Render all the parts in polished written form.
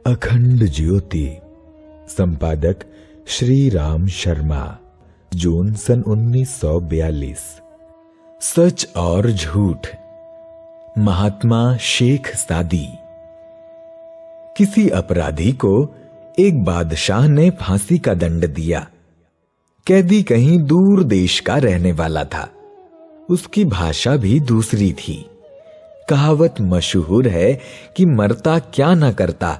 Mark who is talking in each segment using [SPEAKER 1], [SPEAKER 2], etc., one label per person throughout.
[SPEAKER 1] अखंड ज्योति, संपादक श्री राम शर्मा, जून सन 1942। सच और झूठ, महात्मा शेख सादी। किसी अपराधी को एक बादशाह ने फांसी का दंड दिया। कैदी कहीं दूर देश का रहने वाला था। उसकी भाषा भी दूसरी थी। कहावत मशहूर है कि मरता क्या न करता।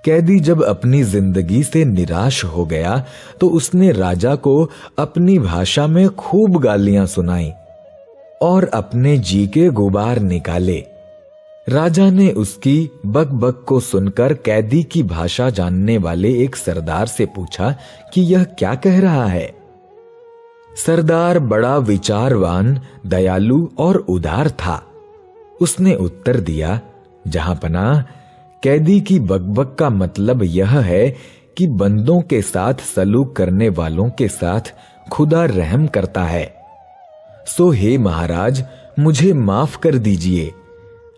[SPEAKER 1] कैदी जब अपनी जिंदगी से निराश हो गया तो उसने राजा को अपनी भाषा में खूब गालियां सुनाई और अपने जी के गुबार निकाले। राजा ने उसकी बक-बक को सुनकर कैदी की भाषा जानने वाले एक सरदार से पूछा कि यह क्या कह रहा है। सरदार बड़ा विचारवान, दयालु और उदार था। उसने उत्तर दिया, जहां पनाह, कैदी की बकबक का मतलब यह है कि बंदों के साथ सलूक करने वालों के साथ खुदा रहम करता है। सो हे महाराज, मुझे माफ कर दीजिए,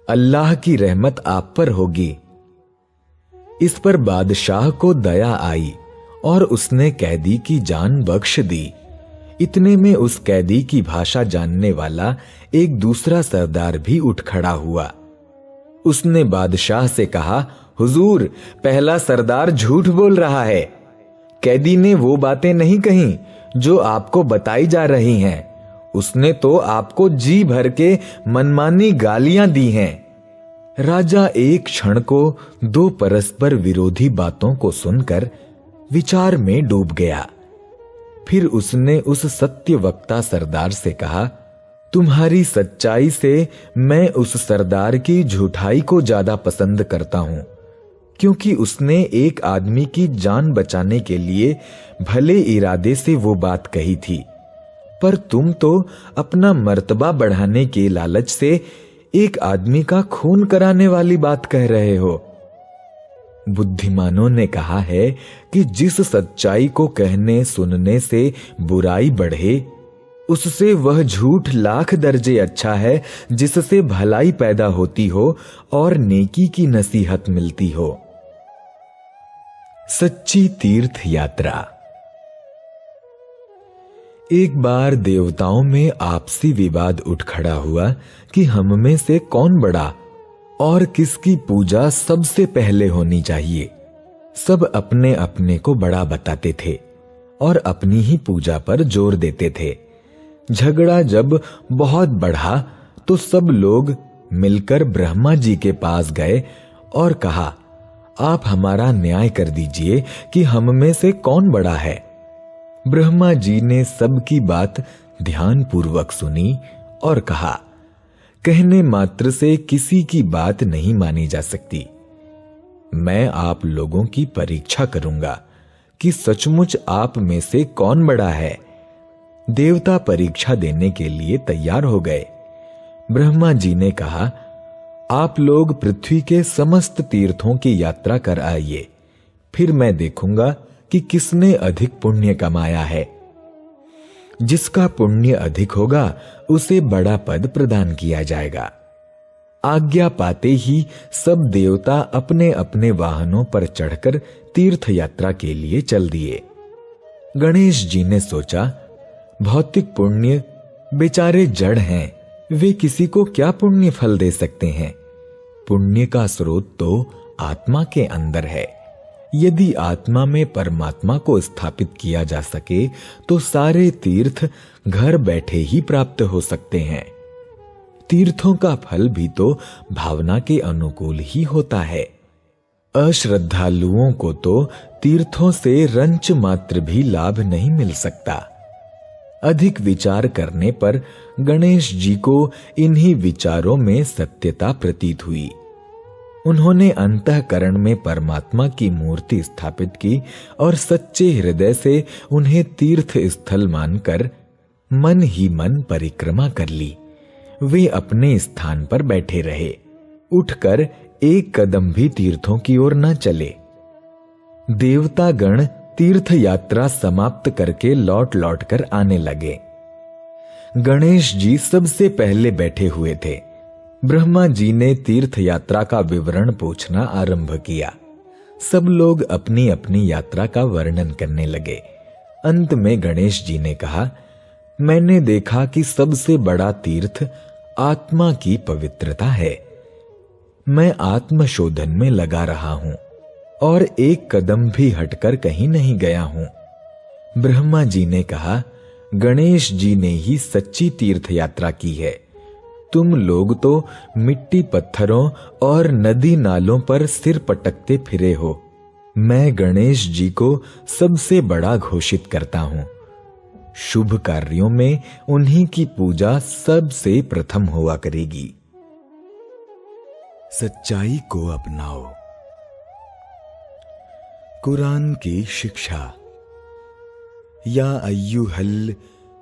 [SPEAKER 1] अल्लाह की रहमत आप पर होगी। इस पर बादशाह को दया आई और उसने कैदी की जान बख्श दी। इतने में उस कैदी की भाषा जानने वाला एक दूसरा सरदार भी उठ खड़ा हुआ। उसने बादशाह से कहा, हुजूर, पहला सरदार झूठ बोल रहा है। कैदी ने वो बातें नहीं कहीं जो आपको बताई जा रही हैं। उसने तो आपको जी भर के मनमानी गालियां दी हैं। राजा एक क्षण को दो परस्पर विरोधी बातों को सुनकर विचार में डूब गया। फिर उसने उस सत्यवक्ता सरदार से कहा, तुम्हारी सच्चाई से मैं उस सरदार की झूठाई को ज्यादा पसंद करता हूं, क्योंकि उसने एक आदमी की जान बचाने के लिए भले इरादे से वो बात कही थी, पर तुम तो अपना मर्तबा बढ़ाने के लालच से एक आदमी का खून कराने वाली बात कह रहे हो। बुद्धिमानों ने कहा है कि जिस सच्चाई को कहने सुनने से बुराई बढ़े, उससे वह झूठ लाख दर्जे अच्छा है जिससे भलाई पैदा होती हो और नेकी की नसीहत मिलती हो। सच्ची तीर्थ यात्रा। एक बार देवताओं में आपसी विवाद उठ खड़ा हुआ कि हम में से कौन बड़ा और किसकी पूजा सबसे पहले होनी चाहिए। सब अपने अपने को बड़ा बताते थे और अपनी ही पूजा पर जोर देते थे। झगड़ा जब बहुत बढ़ा तो सब लोग मिलकर ब्रह्मा जी के पास गए और कहा, आप हमारा न्याय कर दीजिए कि हम में से कौन बड़ा है। ब्रह्मा जी ने सबकी बात ध्यानपूर्वक सुनी और कहा, कहने मात्र से किसी की बात नहीं मानी जा सकती। मैं आप लोगों की परीक्षा करूंगा कि सचमुच आप में से कौन बड़ा है। देवता परीक्षा देने के लिए तैयार हो गए। ब्रह्मा जी ने कहा, आप लोग पृथ्वी के समस्त तीर्थों की यात्रा कर आइए, फिर मैं देखूंगा कि किसने अधिक पुण्य कमाया है। जिसका पुण्य अधिक होगा उसे बड़ा पद प्रदान किया जाएगा। आज्ञा पाते ही सब देवता अपने अपने वाहनों पर चढ़कर तीर्थ यात्रा के लिए चल दिए। गणेश जी ने सोचा, भौतिक पुण्य बेचारे जड़ हैं, वे किसी को क्या पुण्य फल दे सकते हैं। पुण्य का स्रोत तो आत्मा के अंदर है। यदि आत्मा में परमात्मा को स्थापित किया जा सके तो सारे तीर्थ घर बैठे ही प्राप्त हो सकते हैं। तीर्थों का फल भी तो भावना के अनुकूल ही होता है। अश्रद्धालुओं को तो तीर्थों से रंच मात्र भी लाभ नहीं मिल सकता। अधिक विचार करने पर गणेश जी को इन्हीं विचारों में सत्यता प्रतीत हुई। उन्होंने अंतःकरण में परमात्मा की मूर्ति स्थापित की और सच्चे हृदय से उन्हें तीर्थ स्थल मानकर मन ही मन परिक्रमा कर ली। वे अपने स्थान पर बैठे रहे, उठकर एक कदम भी तीर्थों की ओर न चले। देवता गण तीर्थ यात्रा समाप्त करके लौट लौट कर आने लगे। गणेश जी सबसे पहले बैठे हुए थे। ब्रह्मा जी ने तीर्थ यात्रा का विवरण पूछना आरंभ किया। सब लोग अपनी अपनी यात्रा का वर्णन करने लगे। अंत में गणेश जी ने कहा, मैंने देखा कि सबसे बड़ा तीर्थ आत्मा की पवित्रता है। मैं आत्मशोधन में लगा रहा हूं और एक कदम भी हटकर कहीं नहीं गया हूं। ब्रह्मा जी ने कहा, गणेश जी ने ही सच्ची तीर्थ यात्रा की है। तुम लोग तो मिट्टी पत्थरों और नदी नालों पर सिर पटकते फिरे हो। मैं गणेश जी को सबसे बड़ा घोषित करता हूं। शुभ कार्यों में उन्हीं की पूजा सबसे प्रथम हुआ करेगी। सच्चाई को अपनाओ। कुरान की शिक्षा। या अय्युहल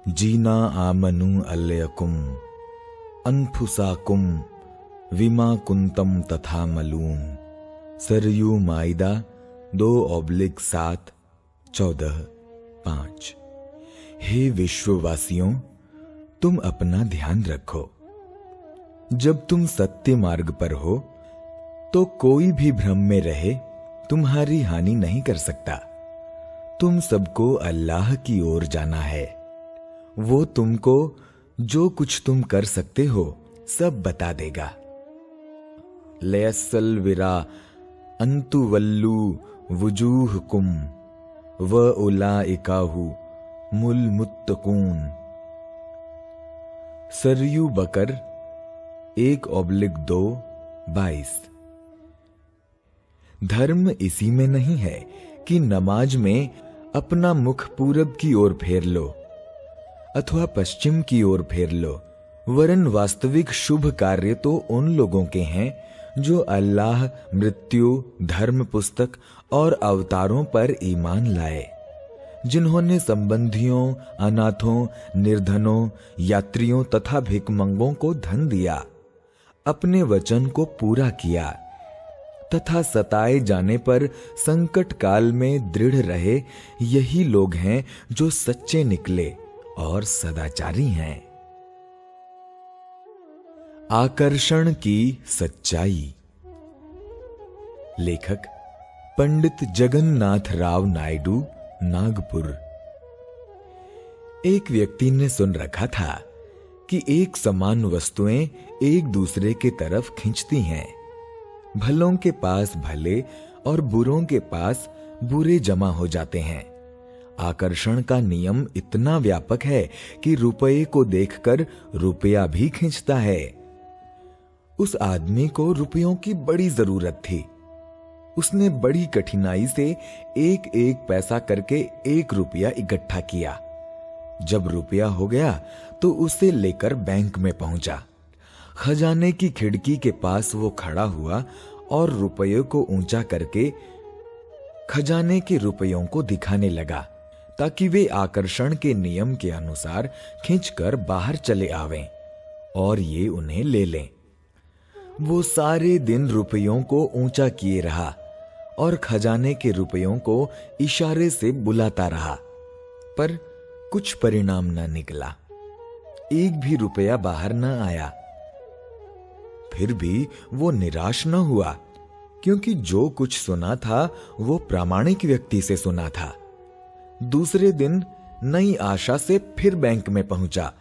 [SPEAKER 1] जीना आमनु अलयकुम अनफुसाकुम विमा कुंतम तथा मलून। सरयू माइदा 2/7 14:5। हे विश्ववासियों, तुम अपना ध्यान रखो। जब तुम सत्य मार्ग पर हो तो कोई भी भ्रम में रहे तुम्हारी हानि नहीं कर सकता। तुम सबको अल्लाह की ओर जाना है। वो तुमको जो कुछ तुम कर सकते हो सब बता देगा। लयसल विरा अंतु वल्लू वुजूहकुम व उलाइकाहु मुल मुत्तकून। सरयू बकर 1/2-22। धर्म इसी में नहीं है कि नमाज में अपना मुख पूरब की ओर फेर लो अथवा पश्चिम की ओर फेर लो, वरन वास्तविक शुभ कार्य तो उन लोगों के हैं जो अल्लाह, मृत्यु, धर्म पुस्तक और अवतारों पर ईमान लाए, जिन्होंने संबंधियों, अनाथों, निर्धनों, यात्रियों तथा भिखमंगों को धन दिया, अपने वचन को पूरा किया तथा सताए जाने पर संकट काल में दृढ़ रहे। यही लोग हैं जो सच्चे निकले और सदाचारी हैं। आकर्षण की सच्चाई। लेखक पंडित जगन्नाथ राव नायडू, नागपुर। एक व्यक्ति ने सुन रखा था कि एक समान वस्तुएं एक दूसरे के तरफ खींचती हैं। भलों के पास भले और बुरों के पास बुरे जमा हो जाते हैं। आकर्षण का नियम इतना व्यापक है कि रुपये को देखकर रुपया भी खींचता है। उस आदमी को रुपयों की बड़ी जरूरत थी। उसने बड़ी कठिनाई से एक एक पैसा करके 1 रुपया इकट्ठा किया। जब रुपया हो गया तो उसे लेकर बैंक में पहुंचा। खजाने की खिड़की के पास वो खड़ा हुआ और रुपयों को ऊंचा करके खजाने के रुपयों को दिखाने लगा, ताकि वे आकर्षण के नियम के अनुसार खींचकर बाहर चले आवें और ये उन्हें ले लें। वो सारे दिन रुपयों को ऊंचा किए रहा और खजाने के रुपयों को इशारे से बुलाता रहा, पर कुछ परिणाम न निकला। एक भी रुपया बाहर न आया। फिर भी वो निराश न हुआ, क्योंकि जो कुछ सुना था वो प्रामाणिक व्यक्ति से सुना था। दूसरे दिन नई आशा से फिर बैंक में पहुंचा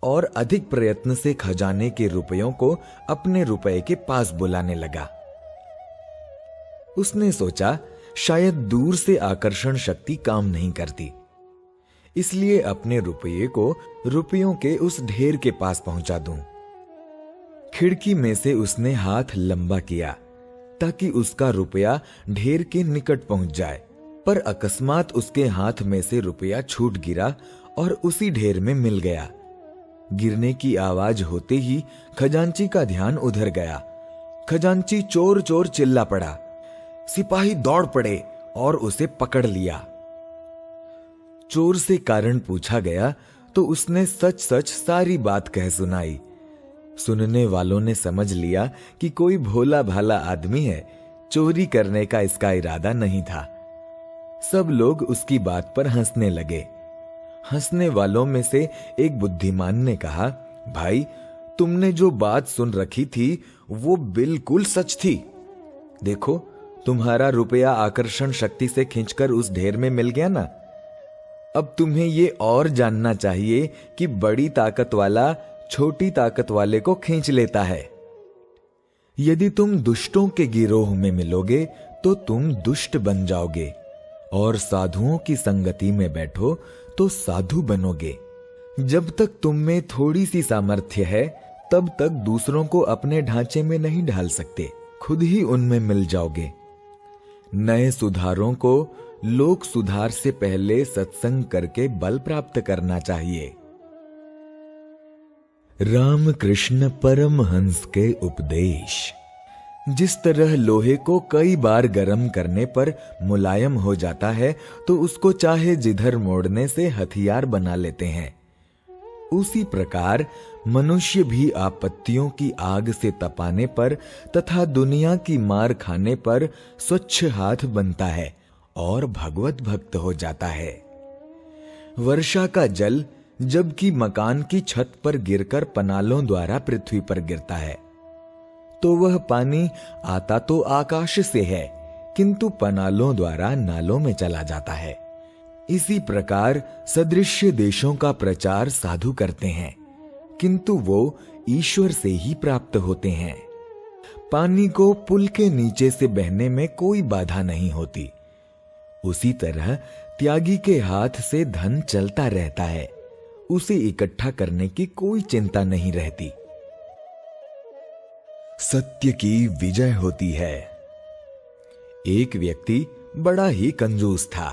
[SPEAKER 1] और अधिक प्रयत्न से खजाने के रुपयों को अपने रुपए के पास बुलाने लगा। उसने सोचा शायद दूर से आकर्षण शक्ति काम नहीं करती, इसलिए अपने रुपये को रुपयों के उस ढेर के पास पहुंचा दूं। खिड़की में से उसने हाथ लंबा किया ताकि उसका रुपया ढेर के निकट पहुंच जाए, पर अकस्मात उसके हाथ में से रुपया छूट गिरा और उसी ढेर में मिल गया। गिरने की आवाज होते ही खजांची का ध्यान उधर गया। खजांची चोर चोर चिल्ला पड़ा। सिपाही दौड़ पड़े और उसे पकड़ लिया। चोर से कारण पूछा गया तो उसने सच सच सारी बात कह सुनाई। सुनने वालों ने समझ लिया कि कोई भोला भाला आदमी है, चोरी करने का इसका इरादा नहीं था। सब लोग उसकी बात पर हंसने लगे। हंसने वालों में से एक बुद्धिमान ने कहा, भाई, तुमने जो बात सुन रखी थी वो बिल्कुल सच थी। देखो, तुम्हारा रुपया आकर्षण शक्ति से खींचकर उस ढेर में मिल गया ना। अब तुम्हें ये और जानना चाहिए कि बड़ी ताकत वाला छोटी ताकत वाले को खींच लेता है। यदि तुम दुष्टों के गिरोह में मिलोगे तो तुम दुष्ट बन जाओगे, और साधुओं की संगति में बैठो तो साधु बनोगे। जब तक तुम में थोड़ी सी सामर्थ्य है तब तक दूसरों को अपने ढांचे में नहीं ढाल सकते, खुद ही उनमें मिल जाओगे। नए सुधारों को लोक सुधार से पहले सत्संग करके बल प्राप्त करना चाहिए। रामकृष्ण परमहंस के उपदेश। जिस तरह लोहे को कई बार गर्म करने पर मुलायम हो जाता है तो उसको चाहे जिधर मोड़ने से हथियार बना लेते हैं, उसी प्रकार मनुष्य भी आपत्तियों की आग से तपाने पर तथा दुनिया की मार खाने पर स्वच्छ हाथ बनता है और भगवत भक्त हो जाता है। वर्षा का जल जबकि मकान की छत पर गिरकर पनालों द्वारा पृथ्वी पर गिरता है तो वह पानी आता तो आकाश से है, किंतु पनालों द्वारा नालों में चला जाता है। इसी प्रकार सदृश्य देशों का प्रचार साधु करते हैं, किंतु वो ईश्वर से ही प्राप्त होते हैं। पानी को पुल के नीचे से बहने में कोई बाधा नहीं होती। उसी तरह त्यागी के हाथ से धन चलता रहता है, उसे इकट्ठा करने की कोई चिंता नहीं रहती। सत्य की विजय होती है। एक व्यक्ति बड़ा ही कंजूस था,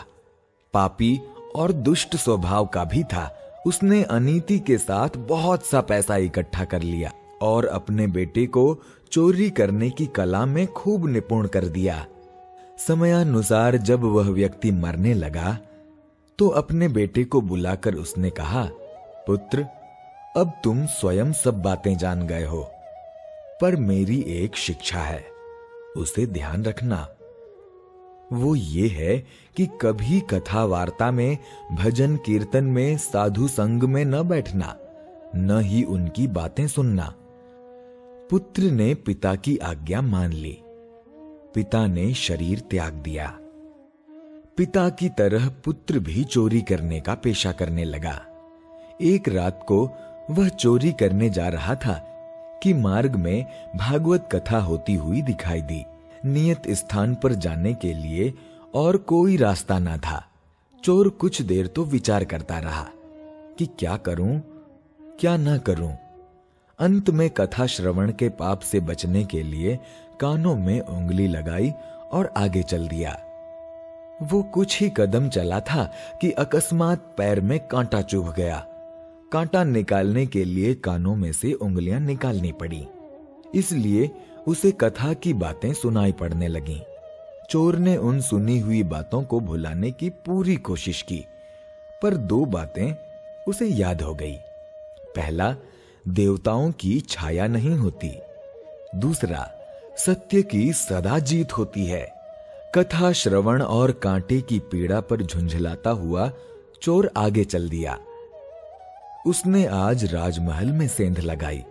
[SPEAKER 1] पापी और दुष्ट स्वभाव का भी था। उसने अनीति के साथ बहुत सा पैसा इकट्ठा कर लिया और अपने बेटे को चोरी करने की कला में खूब निपुण कर दिया। समयानुसार जब वह व्यक्ति मरने लगा तो अपने बेटे को बुलाकर उसने कहा, पुत्र, अब तुम स्वयं सब बातें जान गए हो, पर मेरी एक शिक्षा है, उसे ध्यान रखना। वो ये है कि कभी कथा वार्ता में, भजन कीर्तन में, साधु संग में न बैठना, न ही उनकी बातें सुनना। पुत्र ने पिता की आज्ञा मान ली। पिता ने शरीर त्याग दिया। पिता की तरह पुत्र भी चोरी करने का पेशा करने लगा। एक रात को वह चोरी करने जा रहा था कि मार्ग में भागवत कथा होती हुई दिखाई दी। नियत स्थान पर जाने के लिए और कोई रास्ता ना था। चोर कुछ देर तो विचार करता रहा कि क्या करूं, क्या ना करूं। अंत में कथा श्रवण के पाप से बचने के लिए कानों में उंगली लगाई और आगे चल दिया। वो कुछ ही कदम चला था कि अकस्मात पैर में कांटा चुभ गया। कांटा निकालने के लिए कानों में से उंगलियां निकालनी पड़ी, इसलिए उसे कथा की बातें सुनाई पड़ने लगीं। चोर ने उन सुनी हुई बातों को भुलाने की पूरी कोशिश की, पर दो बातें उसे याद हो गई। पहला, देवताओं की छाया नहीं होती। दूसरा, सत्य की सदा जीत होती है। कथा श्रवण और कांटे की पीड़ा पर झुंझलाता हुआ चोर आगे चल दिया। उसने आज राजमहल में सेंध लगाई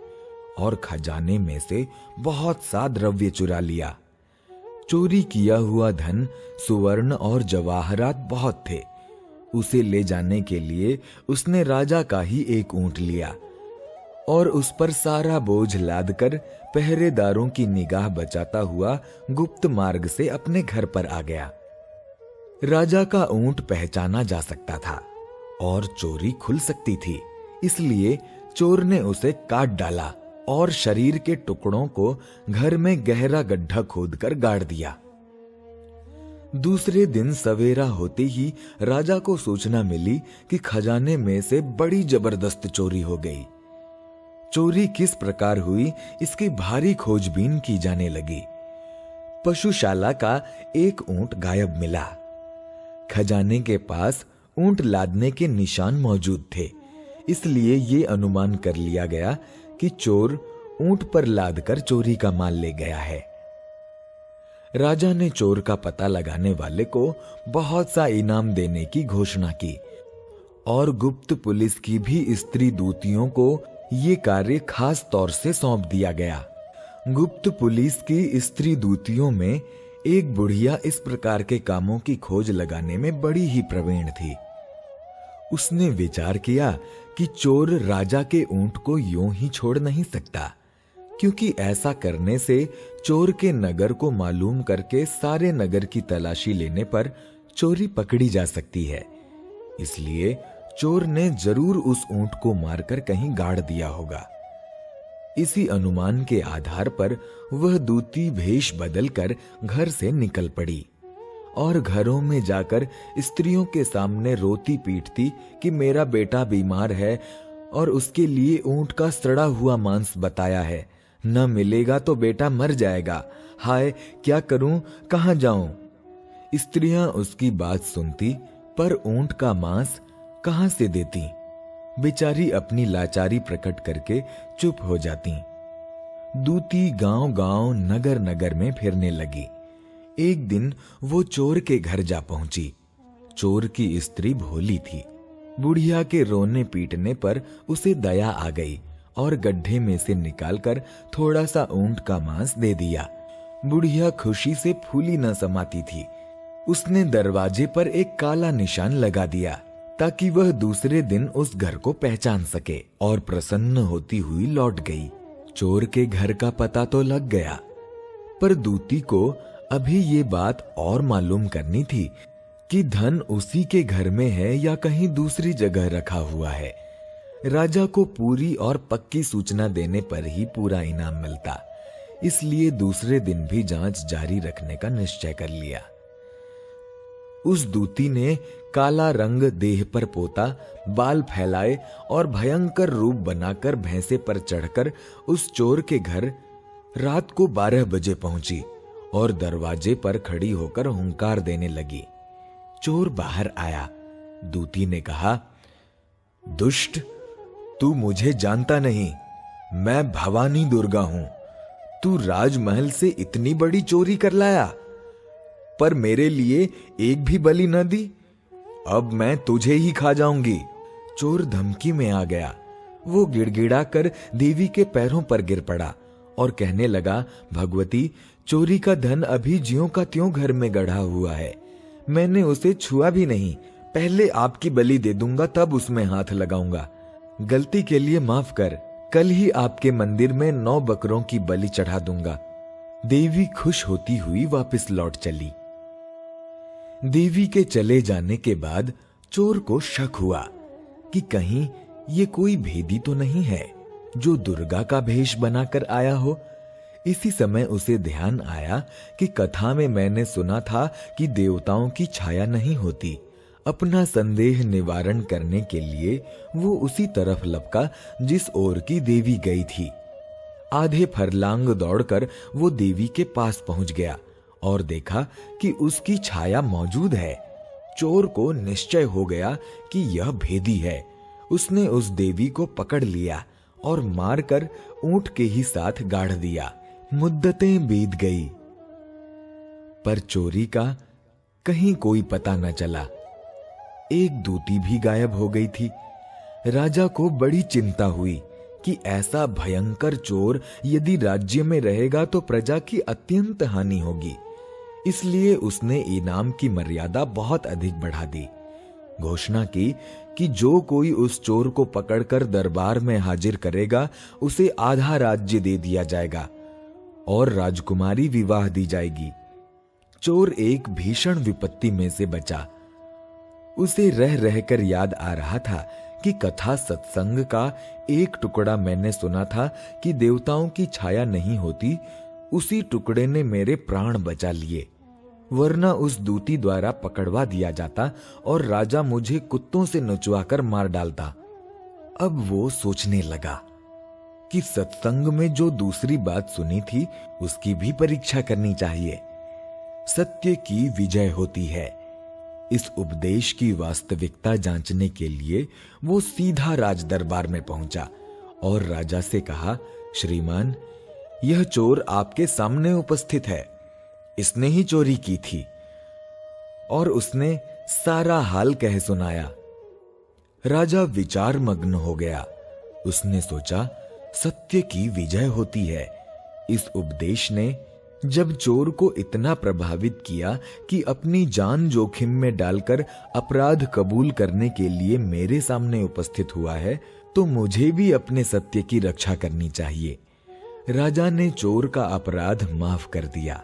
[SPEAKER 1] और खजाने में से बहुत सा द्रव्य चुरा लिया। चोरी किया हुआ धन, सुवर्ण और जवाहरात बहुत थे। उसे ले जाने के लिए उसने राजा का ही एक ऊंट लिया और उस पर सारा बोझ लादकर पहरेदारों की निगाह बचाता हुआ गुप्त मार्ग से अपने घर पर आ गया। राजा का ऊंट पहचाना जा सकता था और चोरी खुल सकती थी, इसलिए चोर ने उसे काट डाला और शरीर के टुकड़ों को घर में गहरा गड्ढा खोदकर गाड़ दिया। दूसरे दिन सवेरा होते ही राजा को सूचना मिली कि खजाने में से बड़ी जबरदस्त चोरी हो गई। चोरी किस प्रकार हुई, इसकी भारी खोजबीन की जाने लगी। पशुशाला का एक ऊंट गायब मिला। खजाने के पास ऊंट लादने के निशान मौजूद थे, इसलिए ये अनुमान कर लिया गया कि चोर ऊंट पर लादकर चोरी का माल ले गया है। राजा ने चोर का पता लगाने वाले को बहुत सा इनाम देने की घोषणा की और गुप्त पुलिस की भी स्त्री दूतियों को ये कार्य खास तौर से सौंप दिया गया। गुप्त पुलिस की स्त्री दूतियों में एक बुढ़िया इस प्रकार के कामों की खोज लगाने में बड़ी ही प्रवीण थी। उसने विचार किया कि चोर राजा के ऊंट को यूं ही छोड़ नहीं सकता, क्योंकि ऐसा करने से चोर के नगर को मालूम करके सारे नगर की तलाशी लेने पर चोरी पकड़ी जा सकती है। इसलिए चोर ने जरूर उस ऊंट को मारकर कहीं गाड़ दिया होगा। इसी अनुमान के आधार पर वह दूती भेष बदलकर घर से निकल पड़ी और घरों में जाकर स्त्रियों के सामने रोती पीटती कि मेरा बेटा बीमार है और उसके लिए ऊंट का सड़ा हुआ मांस बताया है, न मिलेगा तो बेटा मर जाएगा। हाय, क्या करूं, कहां जाऊं? स्त्रियां उसकी बात सुनती, पर ऊंट का मांस कहां से देती? बेचारी अपनी लाचारी प्रकट करके चुप हो जाती। दूती गांव-गांव, नगर-नगर में फिरने लगी। एक दिन वो चोर के घर जा पहुंची। चोर की स्त्री भोली थी। बुढ़िया के रोने पीटने पर उसे दया आ गई और गड्ढे में से निकालकर थोड़ा सा ऊंट का मांस दे दिया। बुढ़िया खुशी से फूली न समाती थी। उसने दरवाजे पर एक काला निशान लगा दिया ताकि वह दूसरे दिन उस घर को पहचान सके, और प्रसन्न होती हुई लौट गई। चोर के घर का पता तो लग गया, पर दूती को अभी ये बात और मालूम करनी थी कि धन उसी के घर में है या कहीं दूसरी जगह रखा हुआ है। राजा को पूरी और पक्की सूचना देने पर ही पूरा इनाम मिलता, इसलिए दूसरे दिन भी जांच जारी रखने का निश्चय कर लिया। उस दूती ने काला रंग देह पर पोता, बाल फैलाए और भयंकर रूप बनाकर भैंसे पर चढ़कर उस चोर के घर रात को 12 बजे पहुंची और दरवाजे पर खड़ी होकर हुंकार देने लगी। चोर बाहर आया। दूती ने कहा, दुष्ट, तू मुझे जानता नहीं, मैं भवानी दुर्गा हूं। तू राजमहल से इतनी बड़ी चोरी कर लाया, पर मेरे लिए एक भी बलि न दी। अब मैं तुझे ही खा जाऊंगी। चोर धमकी में आ गया। वो गिड़गिड़ा कर देवी के पैरों पर गिर पड़ा और कहने लगा, भगवती, चोरी का धन अभी ज्यों का त्यों घर में गढ़ा हुआ है। मैंने उसे छुआ भी नहीं। पहले आपकी बलि दे दूंगा, तब उसमें हाथ लगाऊंगा। गलती के लिए माफ कर। कल ही आपके मंदिर में 9 बकरों की बलि चढ़ा दूंगा। देवी खुश होती हुई वापस लौट चली। देवी के चले जाने के बाद चोर को शक हुआ कि कहीं ये कोई भेदी तो नहीं है जो दुर्गा का भेष बनाकर आया हो। इसी समय उसे ध्यान आया कि कथा में मैंने सुना था कि देवताओं की छाया नहीं होती। अपना संदेह निवारण करने के लिए वो उसी तरफ लपका जिस ओर की देवी गई थी। आधे फरलांग दौड़कर वो देवी के पास पहुंच गया और देखा कि उसकी छाया मौजूद है। चोर को निश्चय हो गया कि यह भेदी है। उसने उस देवी को पकड़ लिया और मारकर ऊंट के ही साथ गाड़ दिया। मुद्दतें बीत गई, पर चोरी का कहीं कोई पता न चला। एक दूती भी गायब हो गई थी। राजा को बड़ी चिंता हुई कि ऐसा भयंकर चोर यदि राज्य में रहेगा तो प्रजा की अत्यंत हानि होगी। इसलिए उसने इनाम की मर्यादा बहुत अधिक बढ़ा दी। घोषणा की कि जो कोई उस चोर को पकड़कर दरबार में हाजिर करेगा उसे आधा राज्य दे दिया जाएगा और राजकुमारी विवाह दी जाएगी। चोर एक भीषण विपत्ति में से बचा। उसे रह रहकर याद आ रहा था कि कथा सत्संग का एक टुकड़ा मैंने सुना था कि देवताओं की छाया नहीं होती। उसी टुकड़े ने मेरे प्राण बचा लिए, वरना उस दूती द्वारा पकड़वा दिया जाता और राजा मुझे कुत्तों से नचवाकर मार डालता। अब वो सोचने लगा कि सत्संग में जो दूसरी बात सुनी थी उसकी भी परीक्षा करनी चाहिए। सत्य की विजय होती है। इस उपदेश की वास्तविकता जांचने के लिए वो सीधा राज दरबार में पहुंचा और राजा से कहा, श्रीमान, यह चोर आपके सामने उपस्थित है। इसने ही चोरी की थी। और उसने सारा हाल कह सुनाया। राजा विचार मग्न हो गया। उसने सोचा, सत्य की विजय होती है। इस उपदेश ने जब चोर को इतना प्रभावित किया कि अपनी जान जोखिम में डालकर अपराध कबूल करने के लिए मेरे सामने उपस्थित हुआ है, तो मुझे भी अपने सत्य की रक्षा करनी चाहिए। राजा ने चोर का अपराध माफ कर दिया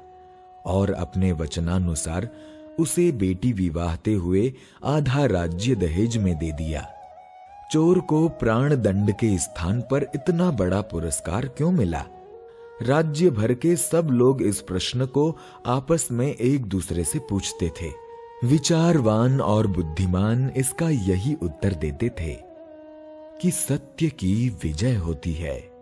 [SPEAKER 1] और अपने वचनानुसार उसे बेटी विवाहते हुए आधा राज्य दहेज में दे दिया। चोर को प्राण दंड के स्थान पर इतना बड़ा पुरस्कार क्यों मिला? राज्य भर के सब लोग इस प्रश्न को आपस में एक दूसरे से पूछते थे। विचारवान और बुद्धिमान इसका यही उत्तर देते थे कि सत्य की विजय होती है।